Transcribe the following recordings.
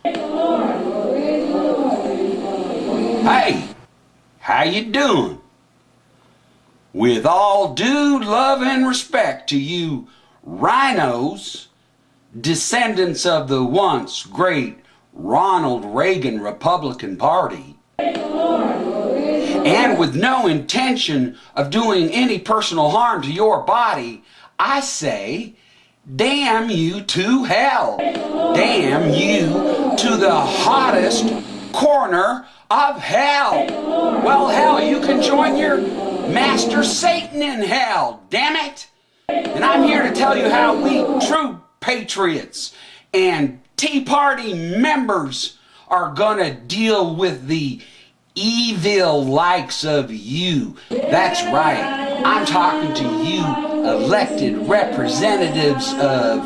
Hey, how you doing? With all due love and respect to you rhinos, descendants of the once great Ronald Reagan Republican Party, and with no intention of doing any personal harm to your body, I say, damn you to hell. Damn you to the hottest corner of hell. Well, hell, you can join your master Satan in hell, damn it. And I'm here to tell you how we true patriots and Tea Party members are gonna deal with the evil likes of you. That's right, I'm talking to you elected representatives of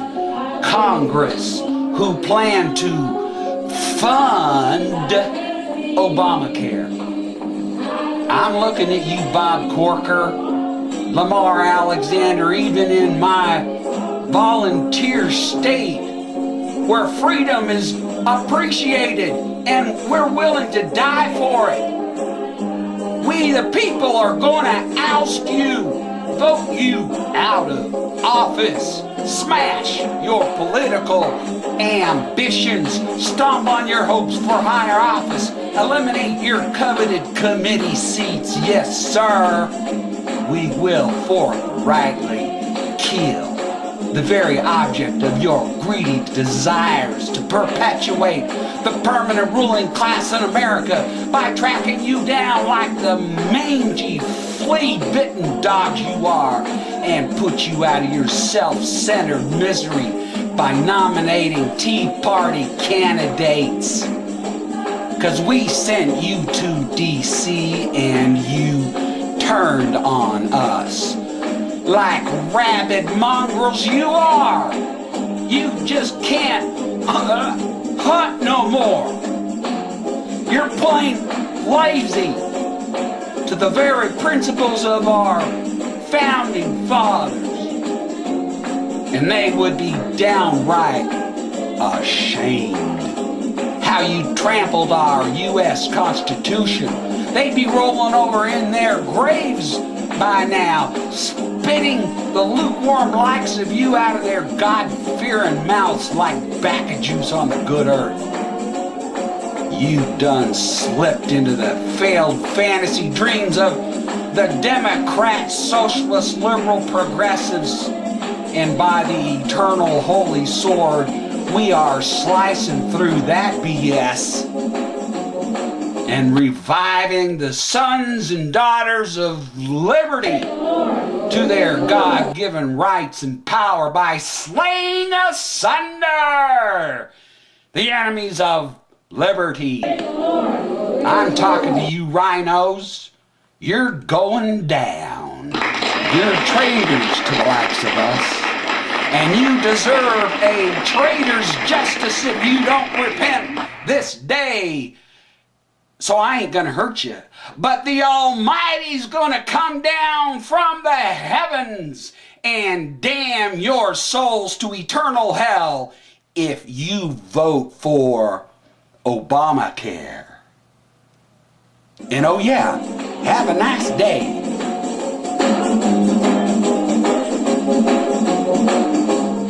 Congress who plan to fund Obamacare. I'm looking at you, Bob Corker, Lamar Alexander, even in my volunteer state where freedom is appreciated and we're willing to die for it. We the people are gonna oust you, vote you out of office, smash your political ambitions, stomp on your hopes for higher office, eliminate your coveted committee seats. Yes, sir, we will forthrightly kill the very object of your greedy desires to perpetuate the permanent ruling class in America by tracking you down like the mangy, flea-bitten dogs you are and put you out of your self-centered misery by nominating Tea Party candidates. 'Cause we sent you to D.C. and you turned on us. Like rabid mongrels you are. You just can't hunt no more. You're plain lazy to the very principles of our founding fathers. And they would be downright ashamed how you trampled our U.S. Constitution. They'd be rolling over in their graves by now, spitting the lukewarm likes of you out of their God-fearing mouths like bacca juice on the good earth. You done slipped into the failed fantasy dreams of the Democrats, socialist, liberal, progressives, and by the eternal holy sword, we are slicing through that BS and reviving the sons and daughters of liberty to their God-given rights and power by slaying asunder the enemies of liberty. I'm talking to you rhinos. You're going down. You're traitors to the likes of us. And you deserve a traitor's justice if you don't repent this day. So I ain't gonna hurt you. But the Almighty's gonna come down from the heavens and damn your souls to eternal hell if you vote for Obamacare. And oh yeah, have a nice day.